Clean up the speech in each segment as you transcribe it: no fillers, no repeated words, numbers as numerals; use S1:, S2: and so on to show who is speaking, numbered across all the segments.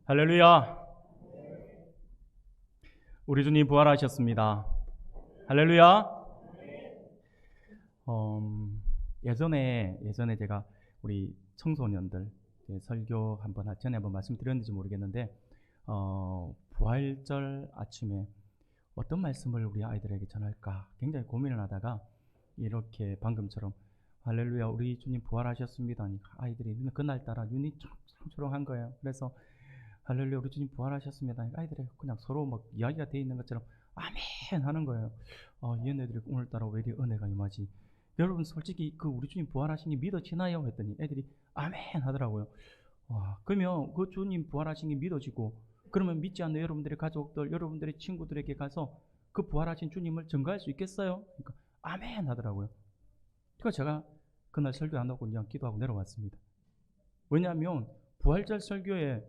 S1: 할렐루야. 우리 주님 부활하셨습니다. 할렐루야. 예전에 제가 우리 청소년들 설교 전에 한번 말씀드렸는지 모르겠는데 부활절 아침에 어떤 말씀을 우리 아이들에게 전할까 굉장히 고민을 하다가 이렇게 방금처럼 할렐루야 우리 주님 부활하셨습니다 하니까 아이들이 그날따라 눈이 초롱초롱한 거예요. 그래서 할렐루야 우리 주님 부활하셨습니다 하니까 아이들이 그냥 서로 막 이야기가 돼 있는 것처럼 아멘 하는 거예요. 얘네들이 오늘따라 왜 이리 은혜가 임하지? 여러분 솔직히 그 우리 주님 부활하신 게 믿어지나요? 했더니 애들이 아멘 하더라고요. 그러면 그 주님 부활하신 게 믿어지고 그러면 믿지 않는 여러분들의 가족들, 여러분들의 친구들에게 가서 그 부활하신 주님을 증거할 수 있겠어요? 그러니까 아멘 하더라고요. 그러니까 제가 그날 설교 안 하고 그냥 기도하고 내려왔습니다. 왜냐하면 부활절 설교에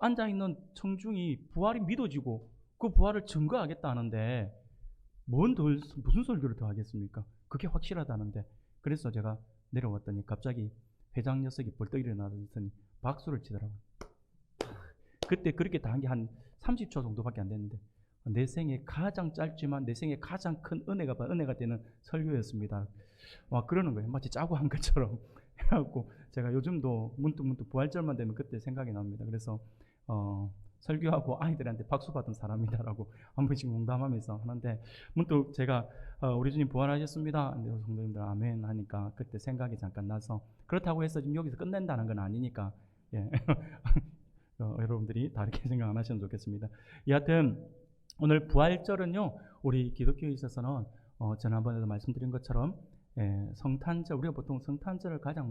S1: 앉아있는 청중이 부활이 믿어지고 그 부활을 증거하겠다 하는데 무슨 설교를 더 하겠습니까? 그게 확실하다는데. 그래서 제가 내려왔더니 갑자기 회장 녀석이 벌떡 일어나더니 박수를 치더라고요. 그때 그렇게 다 한 게 한 30초 정도밖에 안 됐는데 내 생에 가장 짧지만 내 생에 가장 큰 은혜가 되는 설교였습니다. 그러는 거예요. 마치 짜고 한 것처럼 해갖고 제가 요즘도 문득 부활절만 되면 그때 생각이 납니다. 그래서 설교하고 아이들한테 박수 받은 사람이다라고 한 번씩 농담하면서 하는데 문득 제가 우리 주님 부활하셨습니다. 성도님들 아멘 하니까 그때 생각이 잠깐 나서 그렇다고 해서 지금 여기서 끝낸다는 건 아니니까 예. 여러분들이 다르게 생각 안 하시면 좋겠습니다. 여하튼 오늘 부활절은요 우리 기독교에 있어서는 지난번에도 말씀드린 것처럼 성탄절, 우리가 보통 성탄절을 가장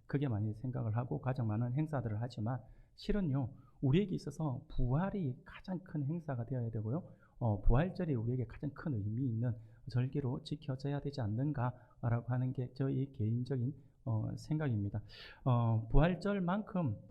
S1: 크게 많이 생각을 하고 가장 많은 행사들을 하지만 실은요 우리에게 있어서 부활이 가장 큰 행사가 되어야 되고요 부활절이 우리에게 가장 큰 의미 있는 절기로 지켜져야 되지 않는가라고 하는 게 저희 개인적인 생각입니다.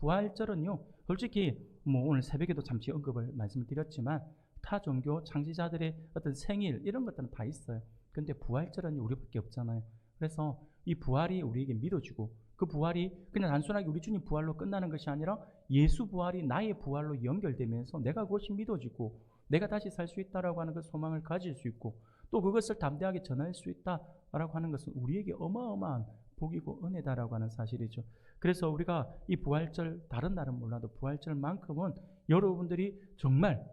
S1: 부활절은요 솔직히 오늘 새벽에도 잠시 언급을 말씀을 드렸지만 타 종교 창시자들의 어떤 생일 이런 것들은 다 있어요. 근데 부활절은 우리밖에 없잖아요. 그래서 이 부활이 우리에게 믿어지고 그 부활이 그냥 단순하게 우리 주님 부활로 끝나는 것이 아니라 예수 부활이 나의 부활로 연결되면서 내가 그것이 믿어지고 내가 다시 살 수 있다라고 하는 그 소망을 가질 수 있고 또 그것을 담대하게 전할 수 있다라고 하는 것은 우리에게 어마어마한 복이고 은혜다라고 하는 사실이죠. 그래서 우리가 이 부활절 다른 날은 몰라도 부활절만큼은 여러분들이 정말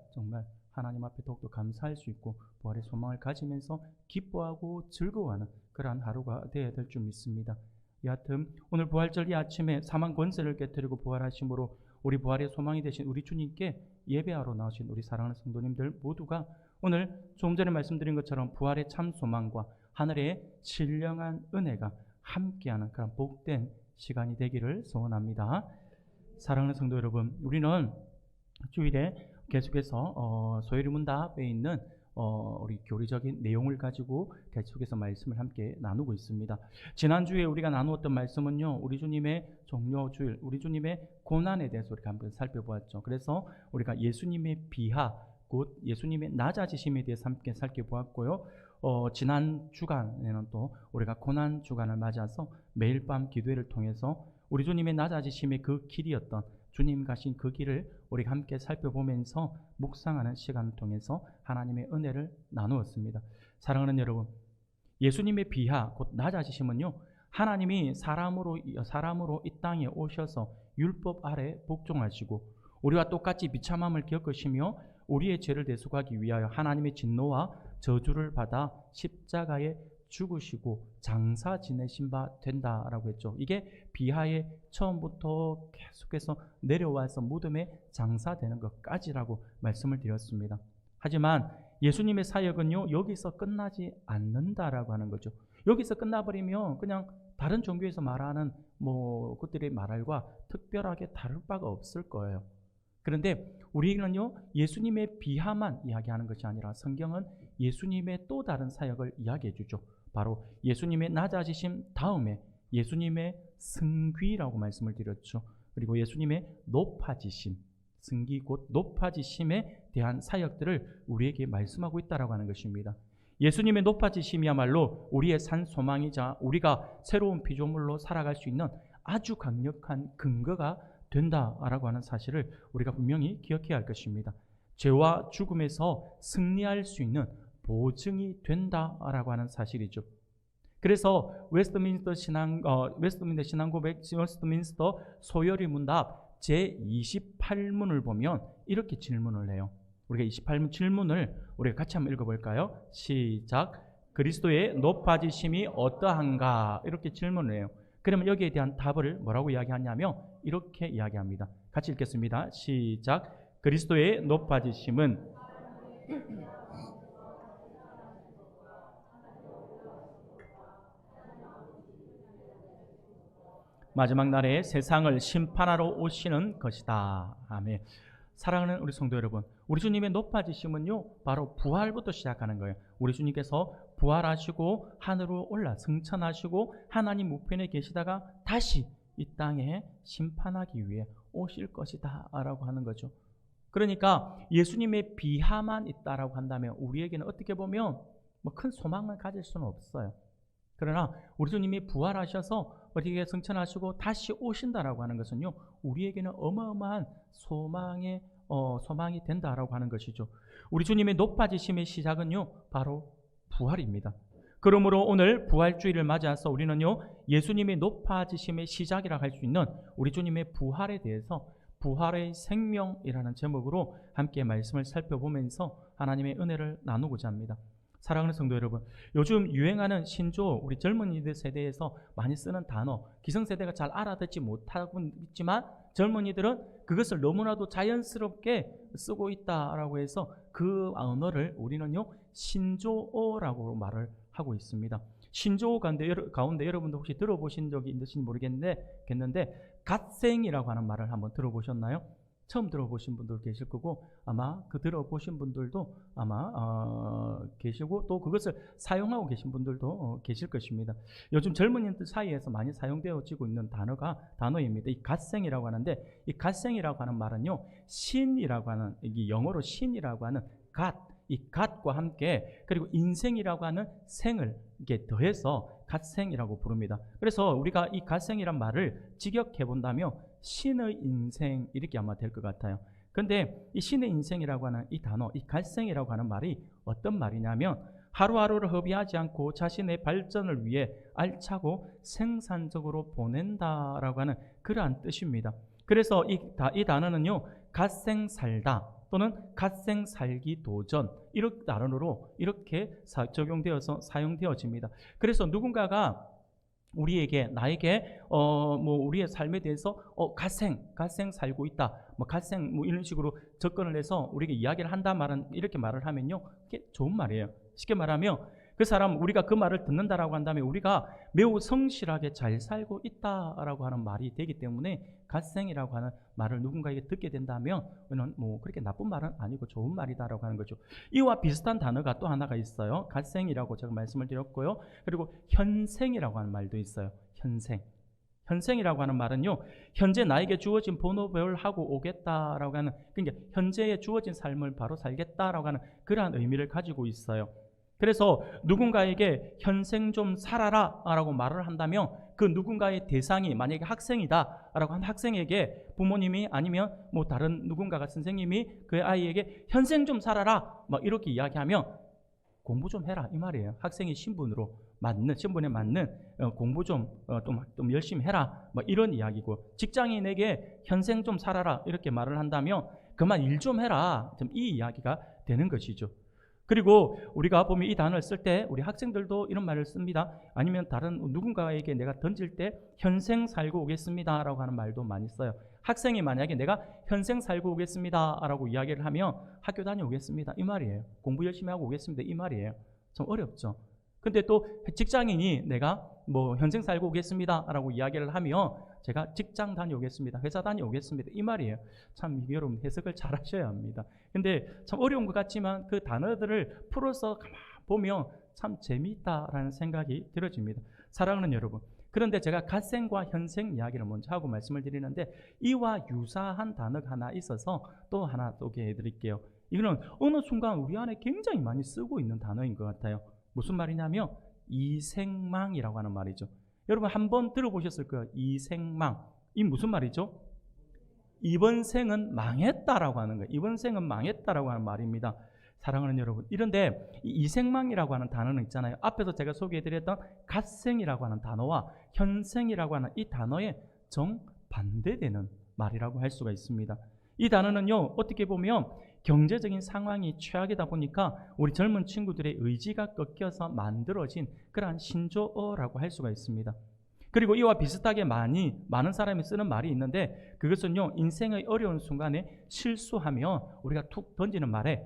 S1: 하나님 앞에 더욱더 감사할 수 있고 부활의 소망을 가지면서 기뻐하고 즐거워하는 그러한 하루가 되어야 될 줄 믿습니다. 여하튼 오늘 부활절 이 아침에 사망 권세를 깨뜨리고 부활하심으로 우리 부활의 소망이 되신 우리 주님께 예배하러 나오신 우리 사랑하는 성도님들 모두가 오늘 조금 전에 말씀드린 것처럼 부활의 참 소망과 하늘의 신령한 은혜가 함께하는 그런 복된 시간이 되기를 소원합니다. 사랑하는 성도 여러분, 우리는 주일에 계속해서 소요리문답 앞에 있는 우리 교리적인 내용을 가지고 계속해서 말씀을 함께 나누고 있습니다. 지난주에 우리가 나누었던 말씀은요 우리 주님의 종료주일, 우리 주님의 고난에 대해서 우리가 한번 살펴보았죠. 그래서 우리가 예수님의 비하 곧 예수님의 낮아지심에 대해서 함께 살펴보았고요. 지난 주간에는 또 우리가 고난 주간을 맞아서 매일 밤 기도회를 통해서 우리 주님의 낮아지심의 그 길이었던 주님 가신 그 길을 우리가 함께 살펴보면서 묵상하는 시간을 통해서 하나님의 은혜를 나누었습니다. 사랑하는 여러분, 예수님의 비하 곧 낮아지심은요 하나님이 사람으로 이 땅에 오셔서 율법 아래 복종하시고 우리와 똑같이 비참함을 겪으시며 우리의 죄를 대속하기 위하여 하나님의 진노와 저주를 받아 십자가에 죽으시고 장사 지내신 바 된다라고 했죠. 이게 비하의 처음부터 계속해서 내려와서 무덤에 장사되는 것까지라고 말씀을 드렸습니다. 하지만 예수님의 사역은요 여기서 끝나지 않는다라고 하는 거죠. 여기서 끝나버리면 그냥 다른 종교에서 말하는 그들의 말과 특별하게 다를 바가 없을 거예요. 그런데 우리는요 예수님의 비하만 이야기하는 것이 아니라 성경은 예수님의 또 다른 사역을 이야기해 주죠. 바로 예수님의 낮아지심 다음에 예수님의 승귀라고 말씀을 드렸죠. 그리고 예수님의 높아지심, 승귀 곧 높아지심에 대한 사역들을 우리에게 말씀하고 있다라고 하는 것입니다. 예수님의 높아지심이야말로 우리의 산 소망이자 우리가 새로운 피조물로 살아갈 수 있는 아주 강력한 근거가 된다라고 하는 사실을 우리가 분명히 기억해야 할 것입니다. 죄와 죽음에서 승리할 수 있는 보증이 된다라고 하는 사실이죠. 그래서 웨스트민스터 소요리 문답 제28문을 보면 이렇게 질문을 해요. 우리가 28문 질문을 우리가 같이 한번 읽어볼까요? 시작. 그리스도의 높아지심이 어떠한가? 이렇게 질문을 해요. 그러면 여기에 대한 답을 뭐라고 이야기하냐면 이렇게 이야기합니다. 같이 읽겠습니다. 시작. 그리스도의 높아지심은 마지막 날에 세상을 심판하러 오시는 것이다. 아멘. 사랑하는 우리 성도 여러분, 우리 주님의 높아지심은요, 바로 부활부터 시작하는 거예요. 우리 주님께서 부활하시고 하늘로 올라 승천하시고 하나님 우편에 계시다가 다시 이 땅에 심판하기 위해 오실 것이다 라고 하는 거죠. 그러니까 예수님의 비하만 있다라고 한다면 우리에게는 어떻게 보면 큰 소망을 가질 수는 없어요. 그러나 우리 주님이 부활하셔서 어디에 승천하시고 다시 오신다라고 하는 것은요, 우리에게는 어마어마한 소망이 된다라고 하는 것이죠. 우리 주님의 높아지심의 시작은요, 바로 부활입니다. 그러므로 오늘 부활주의를 맞이해서 우리는요, 예수님의 높아지심의 시작이라 할 수 있는 우리 주님의 부활에 대해서 부활의 생명이라는 제목으로 함께 말씀을 살펴보면서 하나님의 은혜를 나누고자 합니다. 사랑하는 성도 여러분, 요즘 유행하는 신조어, 우리 젊은이들 세대에서 많이 쓰는 단어, 기성세대가 잘 알아듣지 못하고 있지만 젊은이들은 그것을 너무나도 자연스럽게 쓰고 있다라고 해서 그 언어를 우리는요, 신조어라고 말을 하고 있습니다. 신조어 가운데 여러분도 혹시 들어보신 적이 있는지 모르겠는데 갓생이라고 하는 말을 한번 들어보셨나요? 처음 들어보신 분들 계실 거고 아마 그 들어보신 분들도 아마 계시고 또 그것을 사용하고 계신 분들도 계실 것입니다. 요즘 젊은이들 사이에서 많이 사용되어지고 있는 단어입니다. 이 갓생이라고 하는데 이 갓생이라고 하는 말은요, 신이라고 하는, 이 영어로 신이라고 하는 이 갓과 함께 그리고 인생이라고 하는 생을 이렇게 더해서 갓생이라고 부릅니다. 그래서 우리가 이 갓생이란 말을 직역해 본다면 신의 인생 이렇게 아마 될 것 같아요. 그런데 이 신의 인생이라고 하는 이 단어, 이 갓생이라고 하는 말이 어떤 말이냐면 하루하루를 허비하지 않고 자신의 발전을 위해 알차고 생산적으로 보낸다라고 하는 그러한 뜻입니다. 그래서 이 단어는요, 갓생 살다 또는 갓생 살기 도전 이런 단어로 이렇게 적용되어서 사용되어집니다. 그래서 누군가가 나에게 우리의 삶에 대해서 갓생 살고 있다, 갓생 이런 식으로 접근을 해서 우리에게 이야기를 한다 이렇게 말을 하면요, 그게 좋은 말이에요. 쉽게 말하면 그 사람, 우리가 그 말을 듣는다라고 한다면 우리가 매우 성실하게 잘 살고 있다라고 하는 말이 되기 때문에 갓생이라고 하는 말을 누군가에게 듣게 된다면 그렇게 나쁜 말은 아니고 좋은 말이다라고 하는 거죠. 이와 비슷한 단어가 또 하나가 있어요. 갓생이라고 제가 말씀을 드렸고요. 그리고 현생이라고 하는 말도 있어요. 현생이라고 하는 말은요, 현재 나에게 주어진 본업을 하고 오겠다라고 하는, 그러니까 현재에 주어진 삶을 바로 살겠다라고 하는 그러한 의미를 가지고 있어요. 그래서 누군가에게 현생 좀 살아라 라고 말을 한다면 그 누군가의 대상이 만약에 학생이다 라고 한 학생에게 부모님이 아니면 다른 누군가가 선생님이 그 아이에게 현생 좀 살아라 이렇게 이야기하면 공부 좀 해라 이 말이에요. 학생의 신분에 맞는 공부 좀 열심히 해라 이런 이야기고, 직장인에게 현생 좀 살아라 이렇게 말을 한다면 그만 일 좀 해라 이 이야기가 되는 것이죠. 그리고 우리가 보면 이 단어를 쓸 때 우리 학생들도 이런 말을 씁니다. 아니면 다른 누군가에게 내가 던질 때 현생 살고 오겠습니다 라고 하는 말도 많이 써요. 학생이 만약에 내가 현생 살고 오겠습니다 라고 이야기를 하면 학교 다녀오겠습니다 이 말이에요. 공부 열심히 하고 오겠습니다 이 말이에요. 좀 어렵죠. 근데 또 직장인이 내가 현생 살고 오겠습니다 라고 이야기를 하면 제가 직장 다녀오겠습니다, 회사 다녀오겠습니다 이 말이에요. 참 여러분 해석을 잘 하셔야 합니다. 근데 참 어려운 것 같지만 그 단어들을 풀어서 가만 보면 참 재미있다라는 생각이 들어집니다. 사랑하는 여러분, 그런데 제가 갓생과 현생 이야기를 먼저 하고 말씀을 드리는데 이와 유사한 단어가 하나 있어서 또 하나 소개해 드릴게요. 이거는 어느 순간 우리 안에 굉장히 많이 쓰고 있는 단어인 것 같아요. 무슨 말이냐면 이생망이라고 하는 말이죠. 여러분 한번 들어보셨을 거예요. 이생망. 이 무슨 말이죠? 이번 생은 망했다라고 하는 거예요. 이번 생은 망했다라고 하는 말입니다. 사랑하는 여러분, 이런데 이 이생망이라고 하는 단어는 있잖아요. 앞에서 제가 소개해드렸던 갓생이라고 하는 단어와 현생이라고 하는 이 단어에 정반대되는 말이라고 할 수가 있습니다. 이 단어는요, 어떻게 보면 경제적인 상황이 최악이다 보니까 우리 젊은 친구들의 의지가 꺾여서 만들어진 그러한 신조어라고 할 수가 있습니다. 그리고 이와 비슷하게 많은 사람이 쓰는 말이 있는데, 그것은요, 인생의 어려운 순간에 실수하면 우리가 툭 던지는 말에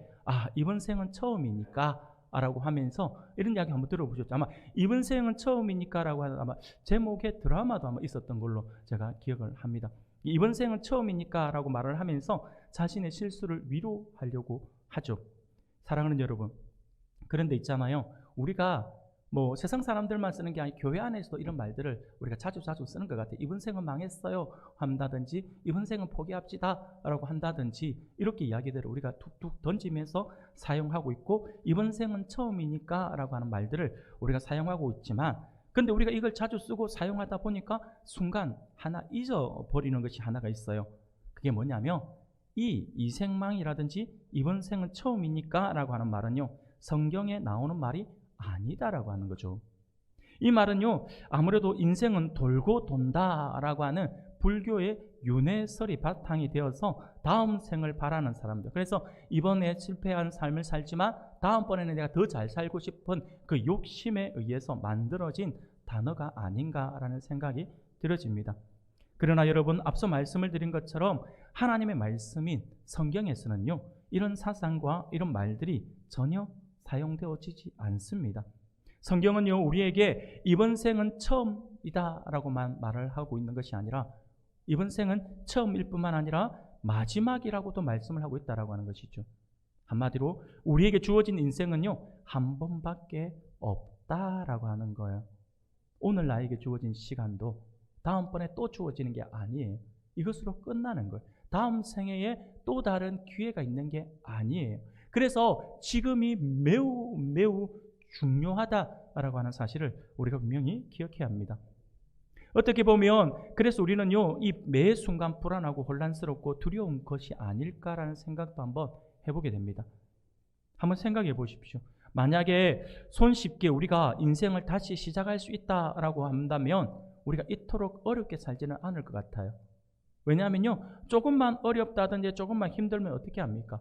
S1: 이번 생은 처음이니까 라고 하면서 이런 이야기 한번 들어보셨죠? 아마 이번 생은 처음이니까 라고 하는 아마 제목의 드라마도 아마 있었던 걸로 제가 기억을 합니다. 이번 생은 처음이니까 라고 말을 하면서 자신의 실수를 위로하려고 하죠. 사랑하는 여러분, 그런데 있잖아요, 우리가 세상 사람들만 쓰는 게 아니고 교회 안에서도 이런 말들을 우리가 자주 쓰는 것 같아요. 이번 생은 망했어요 한다든지, 이번 생은 포기합시다 라고 한다든지, 이렇게 이야기들을 우리가 툭툭 던지면서 사용하고 있고, 이번 생은 처음이니까 라고 하는 말들을 우리가 사용하고 있지만, 근데 우리가 이걸 자주 쓰고 사용하다 보니까 순간 하나 잊어버리는 것이 하나가 있어요. 그게 뭐냐면, 이생망이라든지 이번 생은 처음이니까 라고 하는 말은요, 성경에 나오는 말이 아니다라고 하는 거죠. 이 말은요, 아무래도 인생은 돌고 돈다라고 하는 불교의 윤회설이 바탕이 되어서 다음 생을 바라는 사람들, 그래서 이번에 실패한 삶을 살지만 다음번에는 내가 더 잘 살고 싶은 그 욕심에 의해서 만들어진 단어가 아닌가라는 생각이 들어집니다. 그러나 여러분, 앞서 말씀을 드린 것처럼 하나님의 말씀인 성경에서는요, 이런 사상과 이런 말들이 전혀 사용되어지지 않습니다. 성경은요, 우리에게 이번 생은 처음이다 라고만 말을 하고 있는 것이 아니라, 이번 생은 처음일 뿐만 아니라 마지막이라고도 말씀을 하고 있다라고 하는 것이죠. 한마디로 우리에게 주어진 인생은요, 한 번밖에 없다라고 하는 거예요. 오늘 나에게 주어진 시간도 다음번에 또 주어지는 게 아니에요. 이것으로 끝나는 거예요. 다음 생애에 또 다른 기회가 있는 게 아니에요. 그래서 지금이 매우 중요하다라고 하는 사실을 우리가 분명히 기억해야 합니다. 어떻게 보면 그래서 우리는요, 이 매 순간 불안하고 혼란스럽고 두려운 것이 아닐까라는 생각도 한번 해보게 됩니다. 한번 생각해 보십시오. 만약에 손쉽게 우리가 인생을 다시 시작할 수 있다라고 한다면 우리가 이토록 어렵게 살지는 않을 것 같아요. 왜냐하면요, 조금만 어렵다든지 조금만 힘들면 어떻게 합니까?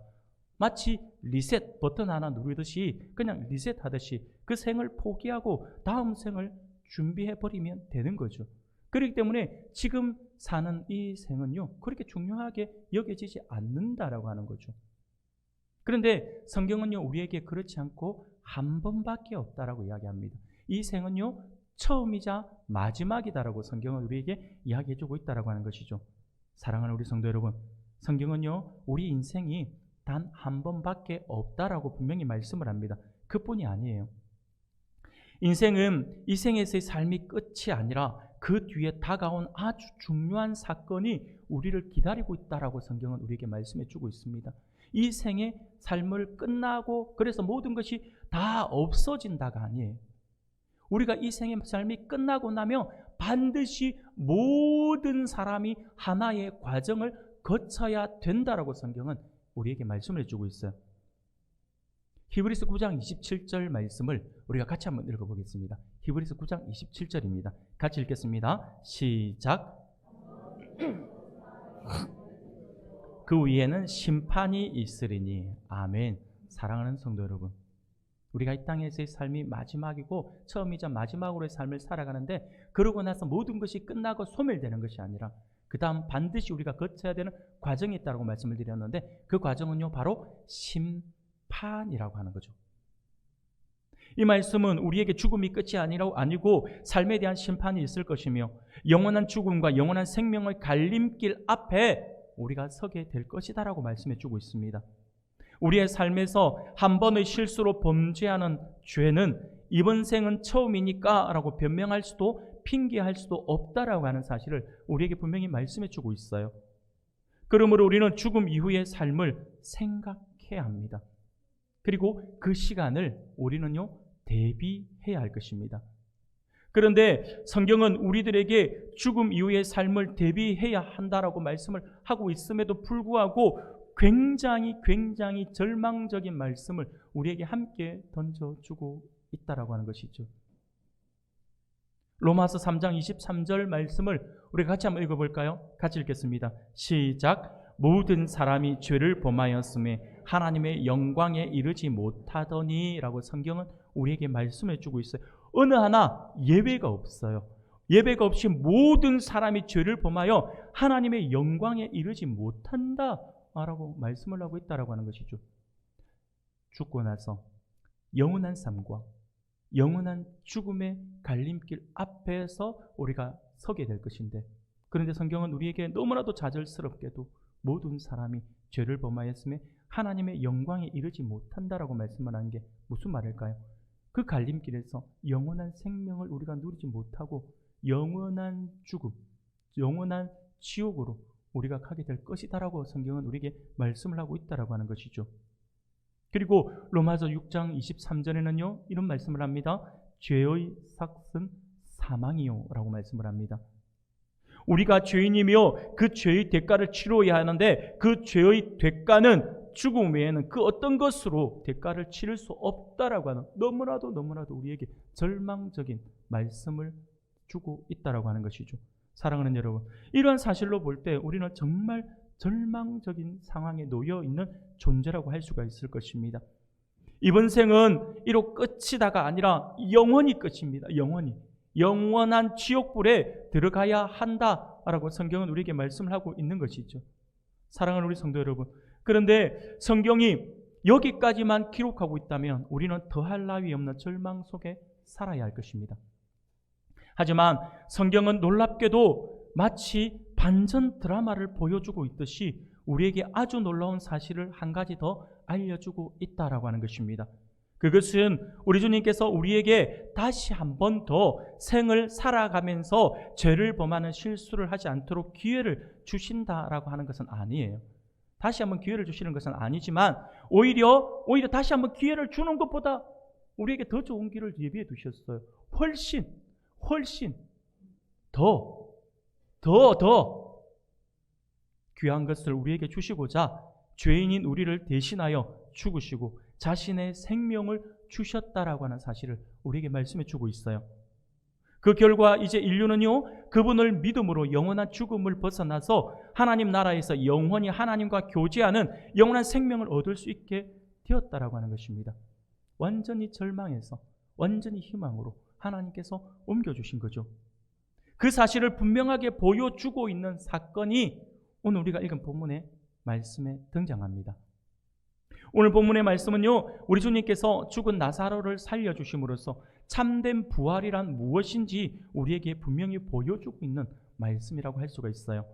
S1: 마치 리셋 버튼 하나 누르듯이 그냥 리셋하듯이 그 생을 포기하고 다음 생을 준비해버리면 되는 거죠. 그렇기 때문에 지금 사는 이 생은요, 그렇게 중요하게 여겨지지 않는다라고 하는 거죠. 그런데 성경은요, 우리에게 그렇지 않고 한 번밖에 없다라고 이야기합니다. 이 생은요, 처음이자 마지막이다라고 성경은 우리에게 이야기해주고 있다라고 하는 것이죠. 사랑하는 우리 성도 여러분, 성경은요, 우리 인생이 단 한 번밖에 없다라고 분명히 말씀을 합니다. 그뿐이 아니에요. 인생은 이 생에서의 삶이 끝이 아니라 그 뒤에 다가온 아주 중요한 사건이 우리를 기다리고 있다라고 성경은 우리에게 말씀해 주고 있습니다. 이 생의 삶을 끝나고 그래서 모든 것이 다 없어진다가 아니에요. 우리가 이 생의 삶이 끝나고 나면 반드시 모든 사람이 하나의 과정을 거쳐야 된다라고 성경은 우리에게 말씀을 해주고 있어요. 히브리서 9장 27절 말씀을 우리가 같이 한번 읽어보겠습니다. 히브리서 9장 27절입니다. 같이 읽겠습니다. 시작. 그 위에는 심판이 있으리니. 아멘. 사랑하는 성도 여러분, 우리가 이 땅에서의 삶이 마지막이고 처음이자 마지막으로의 삶을 살아가는데, 그러고 나서 모든 것이 끝나고 소멸되는 것이 아니라 그 다음 반드시 우리가 거쳐야 되는 과정이 있다고 말씀을 드렸는데, 그 과정은요, 바로 심판이라고 하는 거죠. 이 말씀은 우리에게 죽음이 끝이 아니고 삶에 대한 심판이 있을 것이며, 영원한 죽음과 영원한 생명의 갈림길 앞에 우리가 서게 될 것이다라고 말씀해 주고 있습니다. 우리의 삶에서 한 번의 실수로 범죄하는 죄는 이번 생은 처음이니까 라고 변명할 수도 핑계할 수도 없다라고 하는 사실을 우리에게 분명히 말씀해 주고 있어요. 그러므로 우리는 죽음 이후의 삶을 생각해야 합니다. 그리고 그 시간을 우리는요, 대비해야 할 것입니다. 그런데 성경은 우리들에게 죽음 이후의 삶을 대비해야 한다라고 말씀을 하고 있음에도 불구하고 굉장히 절망적인 말씀을 우리에게 함께 던져주고 있다라고 하는 것이죠. 로마서 3장 23절 말씀을 우리가 같이 한번 읽어볼까요? 같이 읽겠습니다. 시작. 모든 사람이 죄를 범하였음에 하나님의 영광에 이르지 못하더니 라고 성경은 우리에게 말씀해 주고 있어요. 어느 하나 예외가 없어요. 예외가 없이 모든 사람이 죄를 범하여 하나님의 영광에 이르지 못한다 라고 말씀을 하고 있다라고 하는 것이죠. 죽고 나서 영원한 삶과 영원한 죽음의 갈림길 앞에서 우리가 서게 될 것인데, 그런데 성경은 우리에게 너무나도 좌절스럽게도 모든 사람이 죄를 범하였음에 하나님의 영광에 이르지 못한다라고 말씀을 하는 게 무슨 말일까요? 그 갈림길에서 영원한 생명을 우리가 누리지 못하고 영원한 죽음, 영원한 지옥으로 우리가 가게 될 것이다라고 성경은 우리에게 말씀을 하고 있다라고 하는 것이죠. 그리고 로마서 6장 23절에는요 이런 말씀을 합니다. 죄의 삭은 사망이요 라고 말씀을 합니다. 우리가 죄인이며 그 죄의 대가를 치러야 하는데 그 죄의 대가는 죽음 외에는 그 어떤 것으로 대가를 치를 수 없다라고 하는 너무나도 우리에게 절망적인 말씀을 주고 있다라고 하는 것이죠. 사랑하는 여러분, 이러한 사실로 볼 때 우리는 정말 절망적인 상황에 놓여 있는 존재라고 할 수가 있을 것입니다. 이번 생은 이로 끝이다가 아니라 영원히 끝입니다. 영원한 지옥불에 들어가야 한다라고 성경은 우리에게 말씀을 하고 있는 것이죠. 사랑하는 우리 성도 여러분, 그런데 성경이 여기까지만 기록하고 있다면 우리는 더할 나위 없는 절망 속에 살아야 할 것입니다. 하지만 성경은 놀랍게도 마치 반전 드라마를 보여주고 있듯이 우리에게 아주 놀라운 사실을 한 가지 더 알려주고 있다라고 하는 것입니다. 그것은 우리 주님께서 우리에게 다시 한 번 더 생을 살아가면서 죄를 범하는 실수를 하지 않도록 기회를 주신다라고 하는 것은 아니에요. 다시 한번 기회를 주시는 것은 아니지만 오히려 다시 한번 기회를 주는 것보다 우리에게 더 좋은 길을 예비해 두셨어요. 훨씬 더 귀한 것을 우리에게 주시고자 죄인인 우리를 대신하여 죽으시고 자신의 생명을 주셨다라고 하는 사실을 우리에게 말씀해 주고 있어요. 그 결과 이제 인류는요, 그분을 믿음으로 영원한 죽음을 벗어나서 하나님 나라에서 영원히 하나님과 교제하는 영원한 생명을 얻을 수 있게 되었다라고 하는 것입니다. 완전히 절망에서 완전히 희망으로 하나님께서 옮겨주신 거죠. 그 사실을 분명하게 보여주고 있는 사건이 오늘 우리가 읽은 본문의 말씀에 등장합니다. 오늘 본문의 말씀은요, 우리 주님께서 죽은 나사로를 살려주심으로써 참된 부활이란 무엇인지 우리에게 분명히 보여주고 있는 말씀이라고 할 수가 있어요.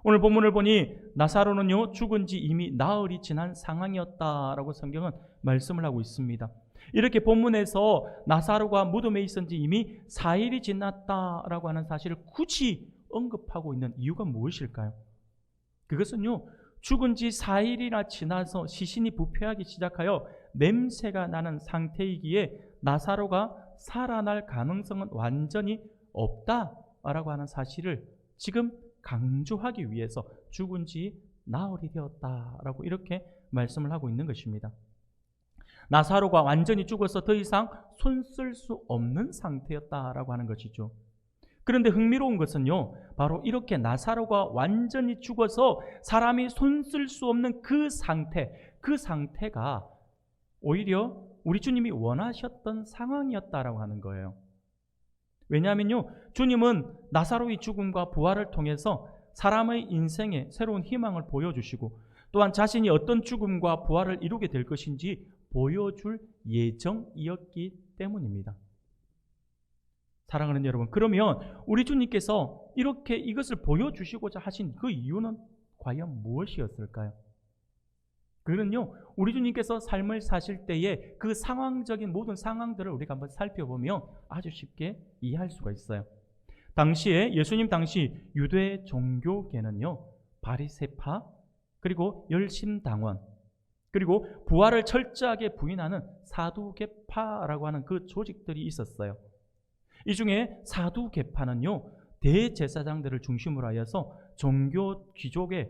S1: 오늘 본문을 보니 나사로는요, 죽은 지 이미 나흘이 지난 상황이었다라고 성경은 말씀을 하고 있습니다. 이렇게 본문에서 나사로가 무덤에 있은 지 이미 4일이 지났다라고 하는 사실을 굳이 언급하고 있는 이유가 무엇일까요? 그것은요, 죽은 지 4일이나 지나서 시신이 부패하기 시작하여 냄새가 나는 상태이기에 나사로가 살아날 가능성은 완전히 없다라고 하는 사실을 지금 강조하기 위해서 죽은 지 나흘이 되었다라고 이렇게 말씀을 하고 있는 것입니다. 나사로가 완전히 죽어서 더 이상 손 쓸 수 없는 상태였다라고 하는 것이죠. 그런데 흥미로운 것은요, 바로 이렇게 나사로가 완전히 죽어서 사람이 손 쓸 수 없는 그 상태가 오히려 우리 주님이 원하셨던 상황이었다라고 하는 거예요. 왜냐하면요, 주님은 나사로의 죽음과 부활을 통해서 사람의 인생에 새로운 희망을 보여주시고 또한 자신이 어떤 죽음과 부활을 이루게 될 것인지 보여줄 예정이었기 때문입니다. 사랑하는 여러분, 그러면 우리 주님께서 이렇게 이것을 보여주시고자 하신 그 이유는 과연 무엇이었을까요? 그는요, 우리 주님께서 삶을 사실 때에 그 상황적인 모든 상황들을 우리가 한번 살펴보면 아주 쉽게 이해할 수가 있어요. 당시에 예수님 당시 유대 종교계는요, 바리새파, 그리고 열심당원, 그리고 부활을 철저하게 부인하는 사두개파라고 하는 그 조직들이 있었어요. 이 중에 사두개파는요, 대제사장들을 중심으로 하여서 종교 귀족의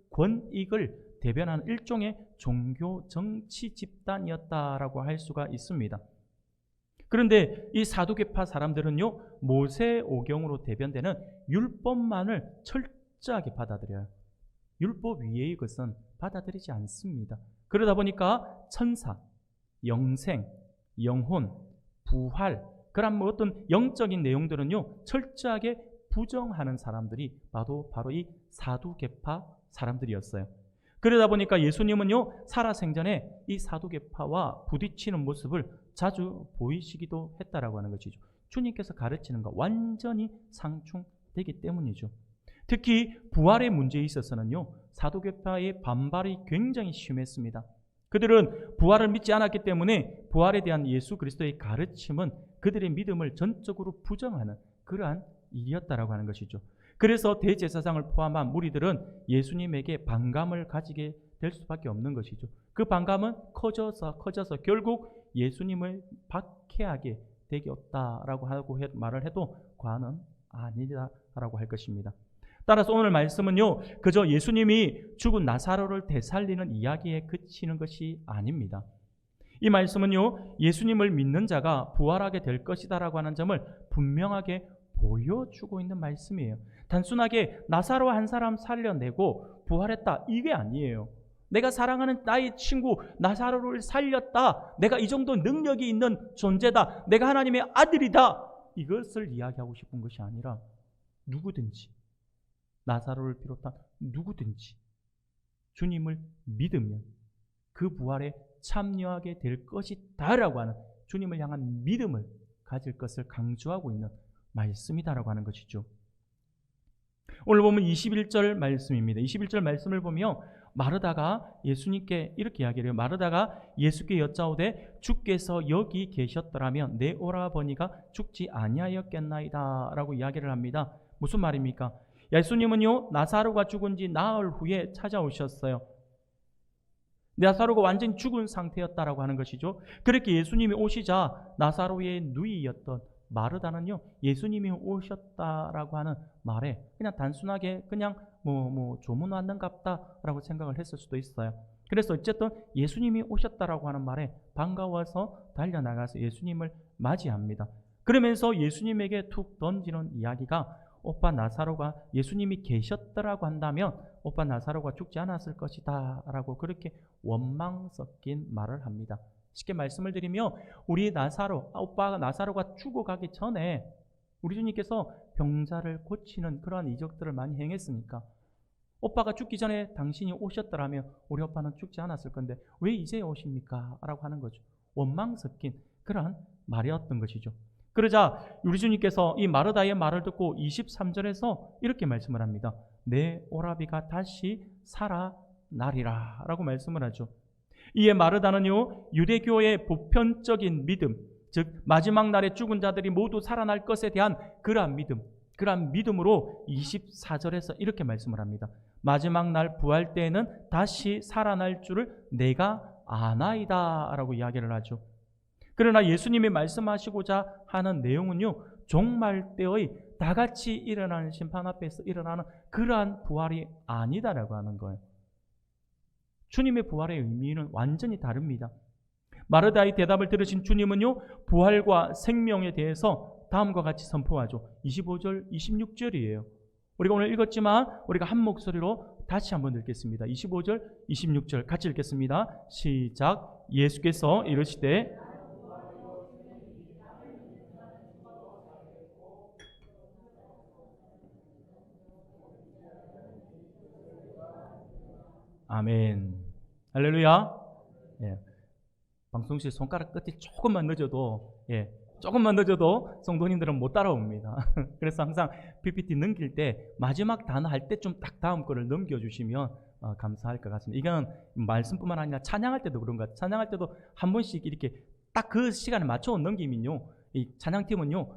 S1: 권익을 대변하는 일종의 종교 정치 집단이었다라고 할 수가 있습니다. 그런데 이 사두개파 사람들은요, 모세오경으로 대변되는 율법만을 철저하게 받아들여요. 율법 위의 것은 받아들이지 않습니다. 그러다 보니까 천사, 영생, 영혼, 부활, 그런 어떤 영적인 내용들은요, 철저하게 부정하는 사람들이 바로 이 사두개파 사람들이었어요. 그러다 보니까 예수님은요, 살아생전에 이 사두개파와 부딪히는 모습을 자주 보이시기도 했다라고 하는 것이죠. 주님께서 가르치는 것 완전히 상충되기 때문이죠. 특히 부활의 문제에 있어서는요, 사두개파의 반발이 굉장히 심했습니다. 그들은 부활을 믿지 않았기 때문에 부활에 대한 예수 그리스도의 가르침은 그들의 믿음을 전적으로 부정하는 그러한 일이었다라고 하는 것이죠. 그래서 대제사장을 포함한 무리들은 예수님에게 반감을 가지게 될 수밖에 없는 것이죠. 그 반감은 커져서 결국 예수님을 박해하게 되었다라고 하고 말을 해도 과언은 아니다라고 할 것입니다. 따라서 오늘 말씀은요, 그저 예수님이 죽은 나사로를 되살리는 이야기에 그치는 것이 아닙니다. 이 말씀은요, 예수님을 믿는 자가 부활하게 될 것이다라고 하는 점을 분명하게 보여주고 있는 말씀이에요. 단순하게 나사로 한 사람 살려내고 부활했다, 이게 아니에요. 내가 사랑하는 나의 친구 나사로를 살렸다, 내가 이 정도 능력이 있는 존재다, 내가 하나님의 아들이다, 이것을 이야기하고 싶은 것이 아니라 누구든지, 나사로를 비롯한 누구든지 주님을 믿으면 그 부활에 참여하게 될 것이다라고 하는 주님을 향한 믿음을 가질 것을 강조하고 있는 말씀이다라고 하는 것이죠. 오늘 보면 21절 말씀입니다. 21절 말씀을 보면 마르다가 예수님께 이렇게 이야기를 해요. 마르다가 예수께 여짜오되 주께서 여기 계셨더라면 내 오라버니가 죽지 아니하였겠나이다 라고 이야기를 합니다. 무슨 말입니까? 예수님은요, 나사로가 죽은 지 나흘 후에 찾아오셨어요. 나사로가 완전히 죽은 상태였다라고 하는 것이죠. 그렇게 예수님이 오시자 나사로의 누이였던 마르다는요, 예수님이 오셨다라고 하는 말에 그냥 단순하게 그냥 조문 왔는갑다라고 생각을 했을 수도 있어요. 그래서 어쨌든 예수님이 오셨다라고 하는 말에 반가워서 달려나가서 예수님을 맞이합니다. 그러면서 예수님에게 툭 던지는 이야기가, 오빠 나사로가 예수님이 계셨더라고 한다면 오빠 나사로가 죽지 않았을 것이다 라고 그렇게 원망 섞인 말을 합니다. 쉽게 말씀을 드리며 우리 오빠가 나사로가 죽어가기 전에 우리 주님께서 병자를 고치는 그러한 이적들을 많이 행했으니까 오빠가 죽기 전에 당신이 오셨더라면 우리 오빠는 죽지 않았을 건데 왜 이제 오십니까? 라고 하는 거죠. 원망 섞인 그러한 말이었던 것이죠. 그러자 우리 주님께서 이 마르다의 말을 듣고 23절에서 이렇게 말씀을 합니다. 내 오라비가 다시 살아나리라 라고 말씀을 하죠. 이에 마르다는요, 유대교의 보편적인 믿음, 즉 마지막 날에 죽은 자들이 모두 살아날 것에 대한 그러한 믿음으로 24절에서 이렇게 말씀을 합니다. 마지막 날 부활 때에는 다시 살아날 줄을 내가 아나이다 라고 이야기를 하죠. 그러나 예수님이 말씀하시고자 하는 내용은요, 종말 때의 다같이 일어나는 심판 앞에서 일어나는 그러한 부활이 아니다라고 하는 거예요. 주님의 부활의 의미는 완전히 다릅니다. 마르다의 대답을 들으신 주님은요, 부활과 생명에 대해서 다음과 같이 선포하죠. 25절, 26절이에요. 우리가 오늘 읽었지만 우리가 한 목소리로 다시 한번 읽겠습니다. 25절, 26절 같이 읽겠습니다. 시작. 예수께서 이르시되 아멘. 할렐루야. 예. 방송실 손가락 끝이 조금만 늦어도 성도님들은 못 따라옵니다. 그래서 항상 PPT 넘길 때 마지막 단어 할 때 좀 딱 다음 거를 넘겨주시면 감사할 것 같습니다. 이건 말씀뿐만 아니라 찬양할 때도 그런 것 같아요. 찬양할 때도 한 번씩 이렇게 딱 그 시간에 맞춰 넘기면요, 이 찬양팀은요,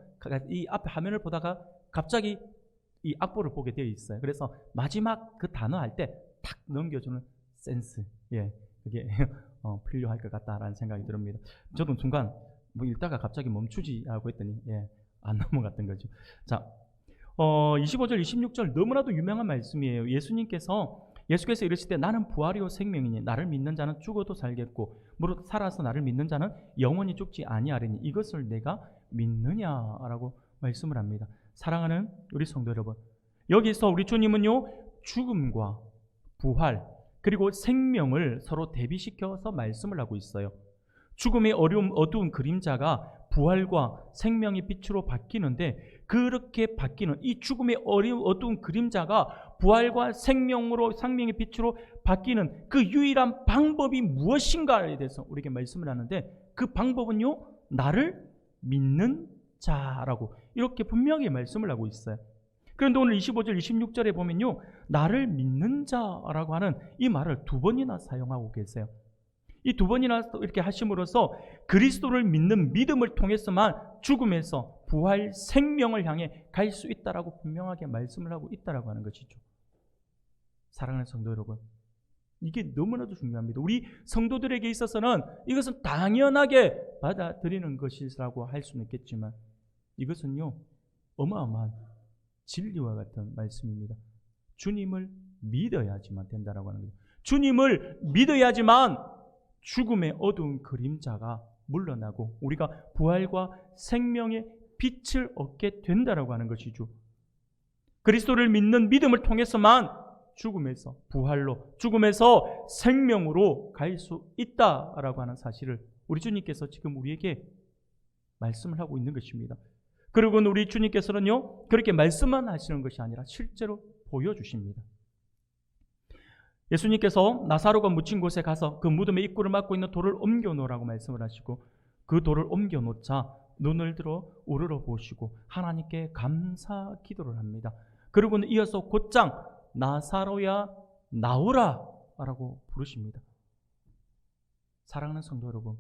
S1: 이 앞에 화면을 보다가 갑자기 이 악보를 보게 되어 있어요. 그래서 마지막 그 단어 할 때 탁 넘겨주는 센스, 그게 필요할 것 같다라는 생각이 듭니다. 저도 순간 뭐 읽다가 갑자기 멈추지 하고 했더니 안 넘어갔던 거죠. 자, 25절, 26절 너무나도 유명한 말씀이에요. 예수께서 이르시되 나는 부활이요 생명이니 나를 믿는 자는 죽어도 살겠고 무릇 살아서 나를 믿는 자는 영원히 죽지 아니하리니 이것을 내가 믿느냐라고 말씀을 합니다. 사랑하는 우리 성도 여러분, 여기서 우리 주님은요 죽음과 부활 그리고 생명을 서로 대비시켜서 말씀을 하고 있어요. 죽음의 어두운 그림자가 부활과 생명의 빛으로 바뀌는데 그렇게 바뀌는 이 죽음의 어두운 그림자가 부활과 생명의 빛으로 바뀌는 그 유일한 방법이 무엇인가에 대해서 우리에게 말씀을 하는데 그 방법은요 나를 믿는 자라고 이렇게 분명히 말씀을 하고 있어요. 그런데 오늘 25절 26절에 보면요 나를 믿는 자라고 하는 이 말을 두 번이나 사용하고 계세요. 이 두 번이나 이렇게 하심으로써 그리스도를 믿는 믿음을 통해서만 죽음에서 부활 생명을 향해 갈 수 있다라고 분명하게 말씀을 하고 있다라고 하는 것이죠. 사랑하는 성도 여러분, 이게 너무나도 중요합니다. 우리 성도들에게 있어서는 이것은 당연하게 받아들이는 것이라고 할 수는 있겠지만 이것은요 어마어마한 진리와 같은 말씀입니다. 주님을 믿어야지만 된다라고 하는 거죠. 주님을 믿어야지만 죽음의 어두운 그림자가 물러나고 우리가 부활과 생명의 빛을 얻게 된다라고 하는 것이죠. 그리스도를 믿는 믿음을 통해서만 죽음에서 부활로, 죽음에서 생명으로 갈 수 있다라고 하는 사실을 우리 주님께서 지금 우리에게 말씀을 하고 있는 것입니다. 그리고 우리 주님께서는요 그렇게 말씀만 하시는 것이 아니라 실제로 보여주십니다. 예수님께서 나사로가 묻힌 곳에 가서 그 무덤의 입구를 막고 있는 돌을 옮겨놓으라고 말씀을 하시고 그 돌을 옮겨놓자 눈을 들어 우러러 보시고 하나님께 감사 기도를 합니다. 그리고는 이어서 곧장 나사로야 나오라 라고 부르십니다. 사랑하는 성도 여러분,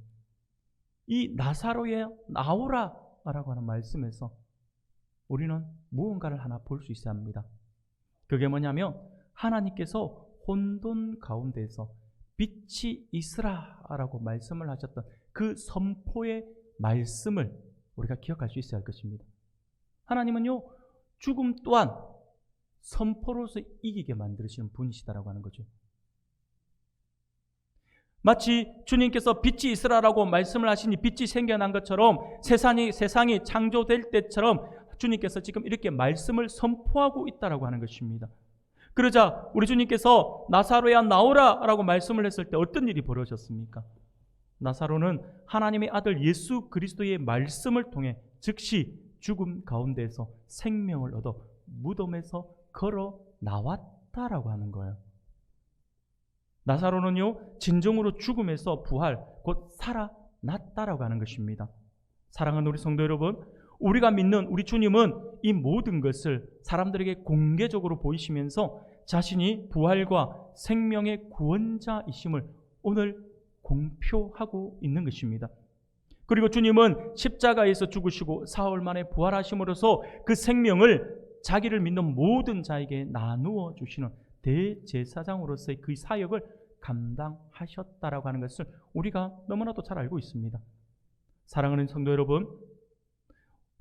S1: 이 나사로야 나오라 라고 하는 말씀에서 우리는 무언가를 하나 볼 수 있어야 합니다. 그게 뭐냐면 하나님께서 혼돈 가운데에서 빛이 있으라 라고 말씀을 하셨던 그 선포의 말씀을 우리가 기억할 수 있어야 할 것입니다. 하나님은요 죽음 또한 선포로서 이기게 만드시는 분이시다라고 하는 거죠. 마치 주님께서 빛이 있으라라고 말씀을 하시니 빛이 생겨난 것처럼 세상이 창조될 때처럼 주님께서 지금 이렇게 말씀을 선포하고 있다라고 하는 것입니다. 그러자 우리 주님께서 나사로야 나오라 라고 말씀을 했을 때 어떤 일이 벌어졌습니까? 나사로는 하나님의 아들 예수 그리스도의 말씀을 통해 즉시 죽음 가운데에서 생명을 얻어 무덤에서 걸어 나왔다라고 하는 거예요. 나사로는요 진정으로 죽음에서 부활 곧 살아났다라고 하는 것입니다. 사랑하는 우리 성도 여러분, 우리가 믿는 우리 주님은 이 모든 것을 사람들에게 공개적으로 보이시면서 자신이 부활과 생명의 구원자이심을 오늘 공표하고 있는 것입니다. 그리고 주님은 십자가에서 죽으시고 사흘 만에 부활하심으로써 그 생명을 자기를 믿는 모든 자에게 나누어 주시는 대제사장으로서의 그 사역을 감당하셨다라고 하는 것을 우리가 너무나도 잘 알고 있습니다. 사랑하는 성도 여러분,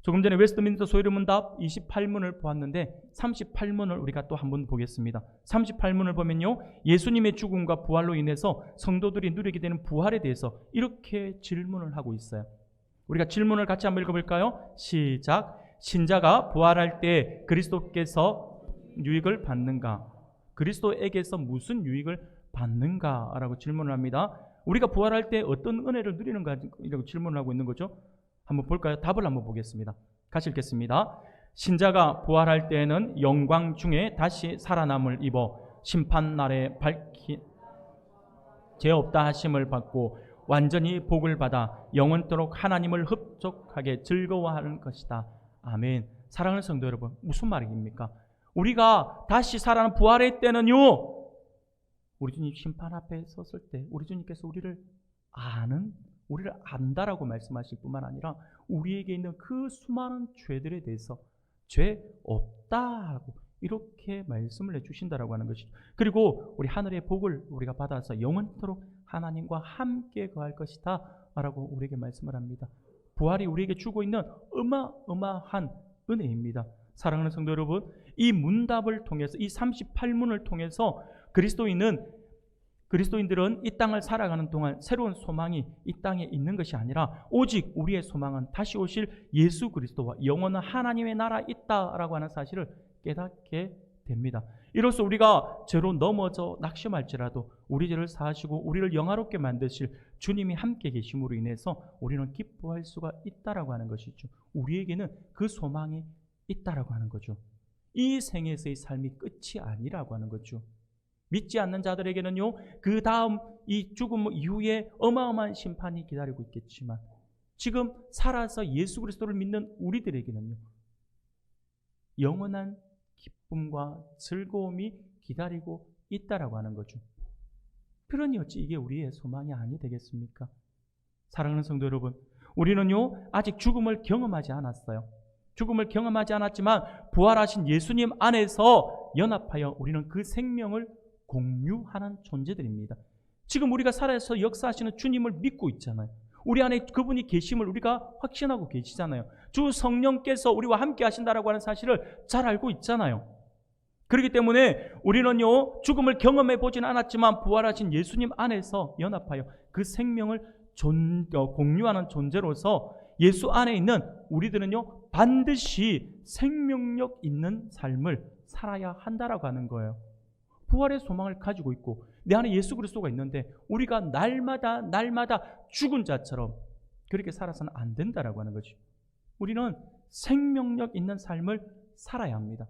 S1: 조금 전에 웨스트민스터 소위문답 28문을 보았는데 38문을 우리가 또 한번 보겠습니다. 38문을 보면요 예수님의 죽음과 부활로 인해서 성도들이 누리게 되는 부활에 대해서 이렇게 질문을 하고 있어요. 우리가 질문을 같이 한번 읽어볼까요? 시작. 신자가 부활할 때 그리스도께서 유익을 받는가? 그리스도에게서 무슨 유익을 받는가? 라고 질문을 합니다. 우리가 부활할 때 어떤 은혜를 누리는가? 이라고 질문을 하고 있는 거죠. 한번 볼까요? 답을 한번 보겠습니다. 같이 읽겠습니다. 신자가 부활할 때에는 영광 중에 다시 살아남을 입어 심판날에 죄 없다 하심을 받고 완전히 복을 받아 영원토록 하나님을 흡족하게 즐거워하는 것이다. 아멘. 사랑하는 성도 여러분, 무슨 말입니까? 우리가 다시 살아난 부활의 때는요 우리 주님 심판 앞에 섰을 때 우리 주님께서 우리를 안다라고 말씀하실 뿐만 아니라 우리에게 있는 그 수많은 죄들에 대해서 죄 없다 하고 이렇게 말씀을 해주신다라고 하는 것이죠. 그리고 우리 하늘의 복을 우리가 받아서 영원토록 하나님과 함께 거할 것이다 라고 우리에게 말씀을 합니다. 부활이 우리에게 주고 있는 어마어마한 은혜입니다. 사랑하는 성도 여러분, 이 문답을 통해서, 이 38문을 통해서 그리스도인들은 이 땅을 살아가는 동안 새로운 소망이 이 땅에 있는 것이 아니라 오직 우리의 소망은 다시 오실 예수 그리스도와 영원한 하나님의 나라에 있다라고 하는 사실을 깨닫게 됩니다. 이로써 우리가 죄로 넘어져 낙심할지라도 우리 죄를 사하시고 우리를 영화롭게 만드실 주님이 함께 계심으로 인해서 우리는 기뻐할 수가 있다라고 하는 것이죠. 우리에게는 그 소망이 있다라고 하는 거죠. 이 생에서의 삶이 끝이 아니라고 하는 거죠. 믿지 않는 자들에게는요, 그 다음 이 죽음 이후에 어마어마한 심판이 기다리고 있겠지만 지금 살아서 예수 그리스도를 믿는 우리들에게는요, 영원한 기쁨과 즐거움이 기다리고 있다라고 하는 거죠. 그러니 어찌 이게 우리의 소망이 아니 되겠습니까? 사랑하는 성도 여러분, 우리는요 아직 죽음을 경험하지 않았어요. 죽음을 경험하지 않았지만 부활하신 예수님 안에서 연합하여 우리는 그 생명을 공유하는 존재들입니다. 지금 우리가 살아서 역사하시는 주님을 믿고 있잖아요. 우리 안에 그분이 계심을 우리가 확신하고 계시잖아요. 주 성령께서 우리와 함께 하신다라고 하는 사실을 잘 알고 있잖아요. 그렇기 때문에 우리는요 죽음을 경험해 보진 않았지만 부활하신 예수님 안에서 연합하여 그 생명을 공유하는 존재로서 예수 안에 있는 우리들은요 반드시 생명력 있는 삶을 살아야 한다라고 하는 거예요. 부활의 소망을 가지고 있고 내 안에 예수 그리스도가 있는데 우리가 날마다 죽은 자처럼 그렇게 살아서는 안 된다라고 하는 거죠. 우리는 생명력 있는 삶을 살아야 합니다.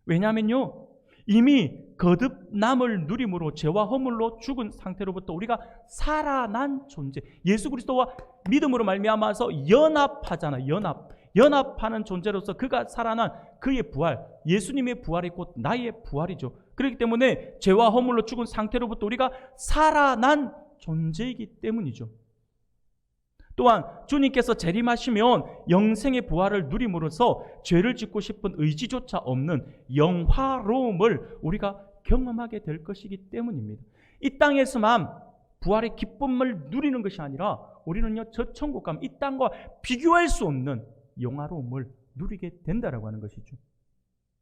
S1: 왜냐하면요 이미 거듭남을 누림으로 죄와 허물로 죽은 상태로부터 우리가 살아난 존재, 예수 그리스도와 믿음으로 말미암아서 연합하잖아요. 연합하는 존재로서 그가 살아난 그의 부활, 예수님의 부활이 곧 나의 부활이죠. 그렇기 때문에 죄와 허물로 죽은 상태로부터 우리가 살아난 존재이기 때문이죠. 또한 주님께서 재림하시면 영생의 부활을 누림으로써 죄를 짓고 싶은 의지조차 없는 영화로움을 우리가 경험하게 될 것이기 때문입니다. 이 땅에서만 부활의 기쁨을 누리는 것이 아니라 우리는요 저 천국 가면 이 땅과 비교할 수 없는 영화로움을 누리게 된다라고 하는 것이죠.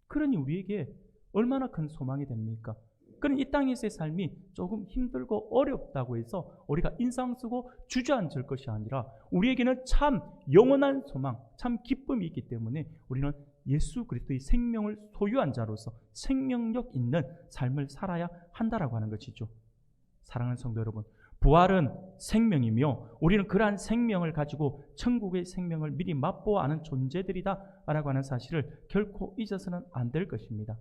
S1: 그러니 우리에게 얼마나 큰 소망이 됩니까? 그러니 이 땅에서의 삶이 조금 힘들고 어렵다고 해서 우리가 인상 쓰고 주저앉을 것이 아니라 우리에게는 참 영원한 소망, 참 기쁨이 있기 때문에 우리는 예수 그리스도의 생명을 소유한 자로서 생명력 있는 삶을 살아야 한다라고 하는 것이죠. 사랑하는 성도 여러분, 부활은 생명이며 우리는 그러한 생명을 가지고 천국의 생명을 미리 맛보아 아는 존재들이다라고 하는 사실을 결코 잊어서는 안 될 것입니다.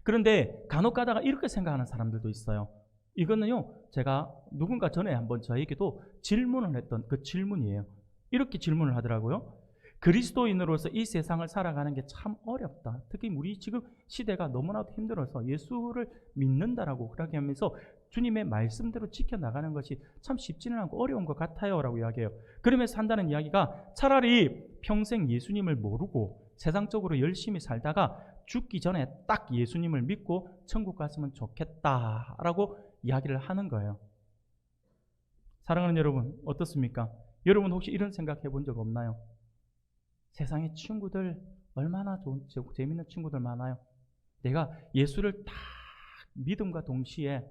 S1: 그런데 간혹 가다가 이렇게 생각하는 사람들도 있어요. 이거는요 제가 누군가 전에 한번 저에게도 질문을 했던 그 질문이에요. 이렇게 질문을 하더라고요. 그리스도인으로서 이 세상을 살아가는 게 참 어렵다. 특히 우리 지금 시대가 너무나도 힘들어서 예수를 믿는다라고 그렇게 하면서 주님의 말씀대로 지켜나가는 것이 참 쉽지는 않고 어려운 것 같아요 라고 이야기해요. 그러면서 한다는 이야기가 차라리 평생 예수님을 모르고 세상적으로 열심히 살다가 죽기 전에 딱 예수님을 믿고 천국 갔으면 좋겠다라고 이야기를 하는 거예요. 사랑하는 여러분 어떻습니까? 여러분 혹시 이런 생각 해본 적 없나요? 세상에 친구들 얼마나 좋은 재밌는 친구들 많아요. 내가 예수를 딱 믿음과 동시에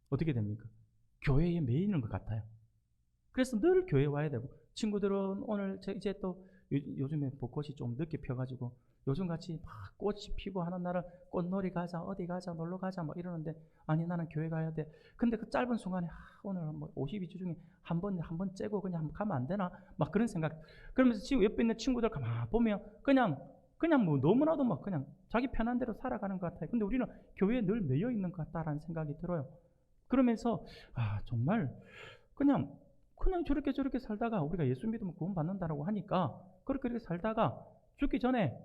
S1: 어떻게 됩니까? 교회에 매이는 것 같아요. 그래서 늘 교회에 와야 되고 친구들은 오늘 이제 또 요즘에 벚꽃이 좀 늦게 펴가지고 요즘같이 막 꽃이 피고 하는 날은 꽃놀이 가자, 어디 가자, 놀러 가자 막 이러는데 아니 나는 교회 가야 돼. 근데 그 짧은 순간에 오늘 뭐 52주 중에 한 번 째고 그냥 한번 가면 안 되나? 막 그런 생각. 그러면서 지금 옆에 있는 친구들 가만 보면 그냥 뭐 너무나도 막 그냥 자기 편한 대로 살아가는 것 같아요. 근데 우리는 교회에 늘 매여 있는 것 같다라는 생각이 들어요. 그러면서 정말 그냥 저렇게 살다가 우리가 예수 믿으면 구원 받는다라고 하니까 그렇게 살다가 죽기 전에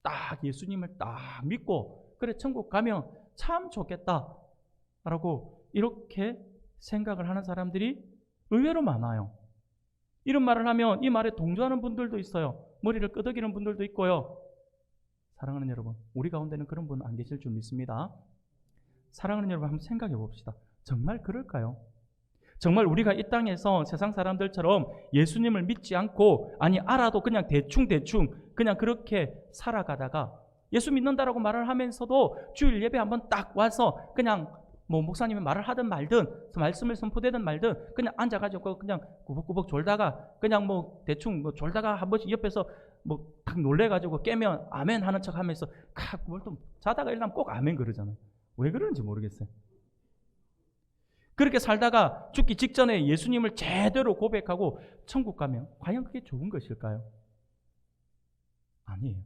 S1: 딱 예수님을 딱 믿고 그래 천국 가면 참 좋겠다라고 이렇게 생각을 하는 사람들이 의외로 많아요. 이런 말을 하면 이 말에 동조하는 분들도 있어요. 머리를 끄덕이는 분들도 있고요. 사랑하는 여러분, 우리 가운데는 그런 분 안 계실 줄 믿습니다. 사랑하는 여러분, 한번 생각해 봅시다. 정말 그럴까요? 정말 우리가 이 땅에서 세상 사람들처럼 예수님을 믿지 않고, 아니 알아도 그냥 대충 그냥 그렇게 살아가다가 예수 믿는다라고 말을 하면서도 주일 예배 한번 딱 와서 그냥 뭐 목사님이 말을 하든 말든 말씀을 선포되든 말든 그냥 앉아가지고 그냥 구벅구벅 졸다가 그냥 뭐 대충 뭐 졸다가 한 번씩 옆에서 뭐 딱 놀래가지고 깨면 아멘 하는 척 하면서 뭘 또 자다가 일어나면 꼭 아멘 그러잖아요. 왜 그러는지 모르겠어요. 그렇게 살다가 죽기 직전에 예수님을 제대로 고백하고 천국 가면 과연 그게 좋은 것일까요? 아니에요.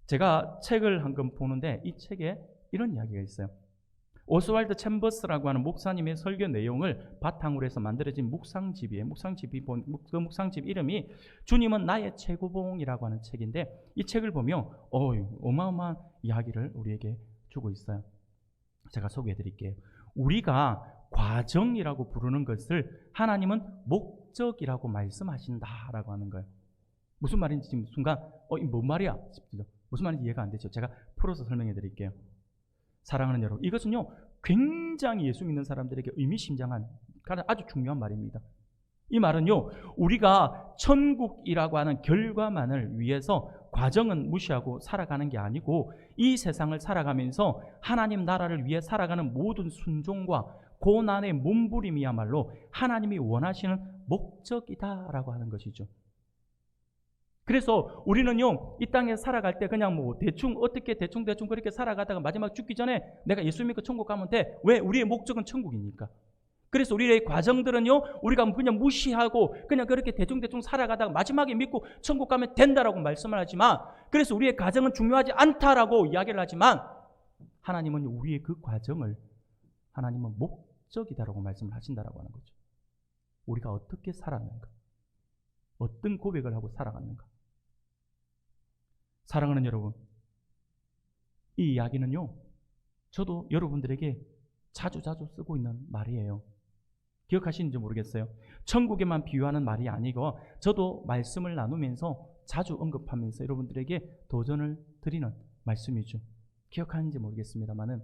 S1: 제가 책을 한 권 보는데 이 책에 이런 이야기가 있어요. 오스왈드 챔버스라고 하는 목사님의 설교 내용을 바탕으로 해서 만들어진 묵상집이에요. 그 묵상집 이름이 주님은 나의 최고봉이라고 하는 책인데, 이 책을 보면 어마어마한 이야기를 우리에게 주고 있어요. 제가 소개해 드릴게요. 우리가 과정이라고 부르는 것을 하나님은 목적이라고 말씀하신다라고 하는 거예요. 무슨 말인지 지금 순간 이거 뭔 말이야 싶죠. 무슨 말인지 이해가 안 되죠. 제가 풀어서 설명해 드릴게요. 사랑하는 여러분, 이것은요 굉장히 예수 믿는 사람들에게 의미심장한 아주 중요한 말입니다. 이 말은요, 우리가 천국이라고 하는 결과만을 위해서 과정은 무시하고 살아가는 게 아니고, 이 세상을 살아가면서 하나님 나라를 위해 살아가는 모든 순종과 고난의 몸부림이야말로 하나님이 원하시는 목적이다라고 하는 것이죠. 그래서 우리는요, 이 땅에 살아갈 때 그냥 뭐 대충 어떻게 대충 그렇게 살아가다가 마지막 죽기 전에 내가 예수 믿고 천국 가면 돼. 왜? 우리의 목적은 천국이니까. 그래서 우리의 과정들은요, 우리가 그냥 무시하고 그냥 그렇게 대충 살아가다가 마지막에 믿고 천국 가면 된다라고 말씀을 하지만, 그래서 우리의 과정은 중요하지 않다라고 이야기를 하지만, 하나님은 우리의 그 과정을 하나님은 목적이다라고 말씀을 하신다라고 하는 거죠. 우리가 어떻게 살았는가, 어떤 고백을 하고 살아갔는가. 사랑하는 여러분, 이 이야기는요, 저도 여러분들에게 자주 쓰고 있는 말이에요. 기억하시는지 모르겠어요. 천국에만 비유하는 말이 아니고, 저도 말씀을 나누면서 자주 언급하면서 여러분들에게 도전을 드리는 말씀이죠. 기억하는지 모르겠습니다만은,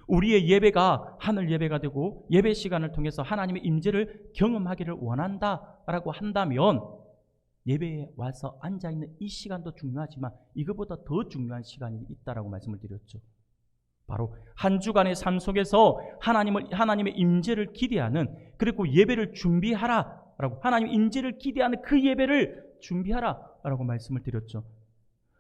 S1: 우리의 예배가 하늘 예배가 되고 예배 시간을 통해서 하나님의 임재를 경험하기를 원한다라고 한다면, 예배에 와서 앉아있는 이 시간도 중요하지만 이것보다 더 중요한 시간이 있다라고 말씀을 드렸죠. 바로 한 주간의 삶 속에서 하나님의 임재를 기대하는, 그리고 예배를 준비하라라고, 하나님의 임재를 기대하는 그 예배를 준비하라라고 말씀을 드렸죠.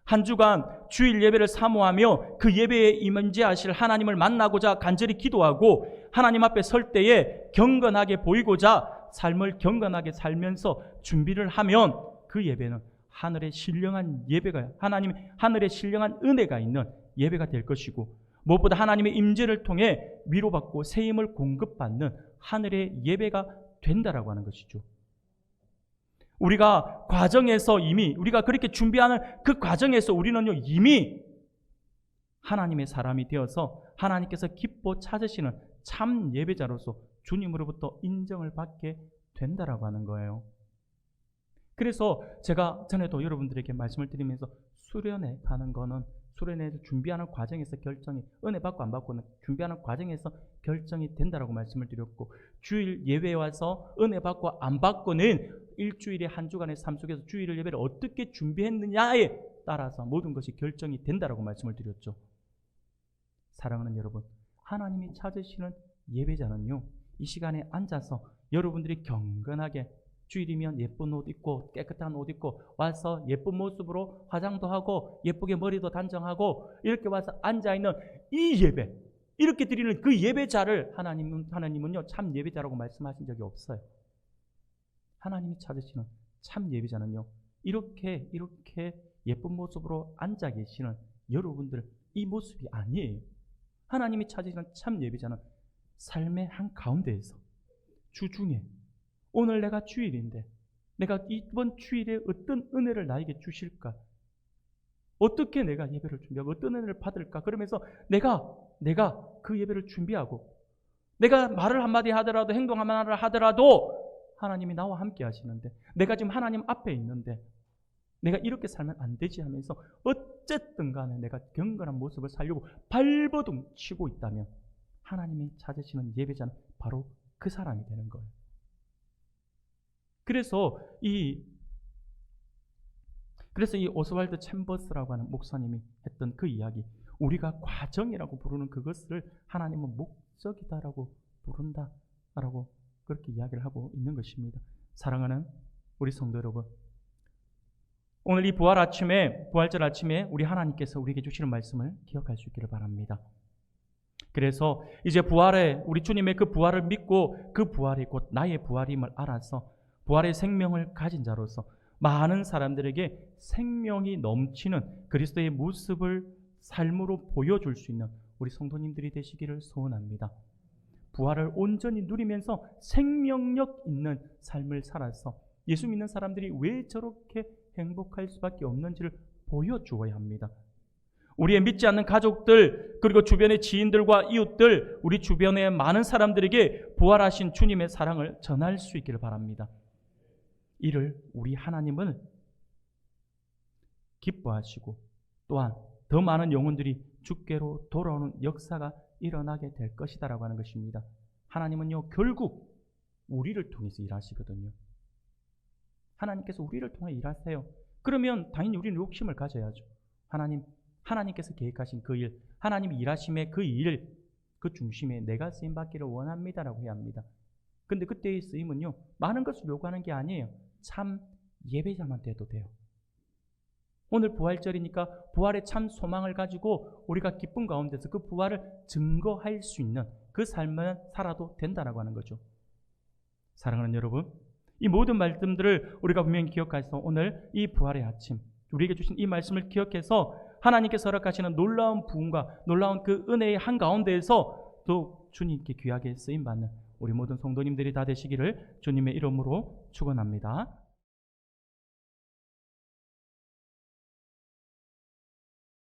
S1: 한 주간 주일 예배를 사모하며 그 예배에 임재하실 하나님을 만나고자 간절히 기도하고, 하나님 앞에 설 때에 경건하게 보이고자 삶을 경건하게 살면서 준비를 하면, 그 예배는 하늘의 신령한 예배가, 하늘의 신령한 은혜가 있는 예배가 될 것이고, 무엇보다 하나님의 임재를 통해 위로받고 새 힘을 공급받는 하늘의 예배가 된다라고 하는 것이죠. 우리가 과정에서 이미, 우리가 그렇게 준비하는 그 과정에서 우리는요, 이미 하나님의 사람이 되어서 하나님께서 기뻐 찾으시는 참 예배자로서 주님으로부터 인정을 받게 된다라고 하는 거예요. 그래서 제가 전에도 여러분들에게 말씀을 드리면서, 수련회 가는 거는 수련회에서 준비하는 과정에서 결정이, 은혜 받고 안 받고는 준비하는 과정에서 결정이 된다라고 말씀을 드렸고, 주일 예배에 와서 은혜 받고 안 받고는 일주일의 한 주간의 삶 속에서 주일 예배를 어떻게 준비했느냐에 따라서 모든 것이 결정이 된다라고 말씀을 드렸죠. 사랑하는 여러분, 하나님이 찾으시는 예배자는요, 이 시간에 앉아서 여러분들이 경건하게, 주일이면 예쁜 옷 입고 깨끗한 옷 입고 와서 예쁜 모습으로 화장도 하고 예쁘게 머리도 단정하고 이렇게 와서 앉아있는 이 예배, 이렇게 드리는 그 예배자를 하나님은요 참 예배자라고 말씀하신 적이 없어요. 하나님이 찾으시는 참 예배자는요, 이렇게 예쁜 모습으로 앉아 계시는 여러분들, 이 모습이 아니에요. 하나님이 찾으시는 참 예배자는 삶의 한가운데에서, 주중에, 오늘 내가 주일인데 내가 이번 주일에 어떤 은혜를 나에게 주실까? 어떻게 내가 예배를 준비하고 어떤 은혜를 받을까? 그러면서 내가 그 예배를 준비하고, 내가 말을 한마디 하더라도 행동 하나를 하더라도 하나님이 나와 함께 하시는데, 내가 지금 하나님 앞에 있는데 내가 이렇게 살면 안 되지 하면서 어쨌든 간에 내가 경건한 모습을 살려고 발버둥 치고 있다면, 하나님이 찾으시는 예배자는 바로 그 사람이 되는 거예요. 그래서 이 오스왈드 챔버스라고 하는 목사님이 했던 그 이야기, 우리가 과정이라고 부르는 그것을 하나님은 목적이다라고 부른다라고 그렇게 이야기를 하고 있는 것입니다. 사랑하는 우리 성도 여러분, 오늘 이 부활절 아침에 우리 하나님께서 우리에게 주시는 말씀을 기억할 수 있기를 바랍니다. 그래서 이제 우리 주님의 그 부활을 믿고 그 부활이 곧 나의 부활임을 알아서 부활의 생명을 가진 자로서 많은 사람들에게 생명이 넘치는 그리스도의 모습을 삶으로 보여줄 수 있는 우리 성도님들이 되시기를 소원합니다. 부활을 온전히 누리면서 생명력 있는 삶을 살아서 예수 믿는 사람들이 왜 저렇게 행복할 수밖에 없는지를 보여주어야 합니다. 우리의 믿지 않는 가족들, 그리고 주변의 지인들과 이웃들, 우리 주변의 많은 사람들에게 부활하신 주님의 사랑을 전할 수 있기를 바랍니다. 이를 우리 하나님은 기뻐하시고 또한 더 많은 영혼들이 주께로 돌아오는 역사가 일어나게 될 것이다라고 하는 것입니다. 하나님은요, 결국 우리를 통해서 일하시거든요. 하나님께서 우리를 통해 일하세요. 그러면 당연히 우리는 욕심을 가져야죠. 하나님께서 계획하신 그 일, 하나님이 일하심의 그 일, 그 중심에 내가 쓰임받기를 원합니다라고 해야 합니다. 근데 그때의 쓰임은요, 많은 것을 요구하는 게 아니에요. 참 예배자만 돼도 돼요. 오늘 부활절이니까 부활의 참 소망을 가지고 우리가 기쁨 가운데서 그 부활을 증거할 수 있는 그 삶을 살아도 된다라고 하는 거죠. 사랑하는 여러분, 이 모든 말씀들을 우리가 분명히 기억해서 오늘 이 부활의 아침, 우리에게 주신 이 말씀을 기억해서 하나님께서 허락하시는 놀라운 부흥과 놀라운 그 은혜의 한가운데에서 또 주님께 귀하게 쓰임받는 우리 모든 성도님들이 다 되시기를 주님의 이름으로 축원합니다.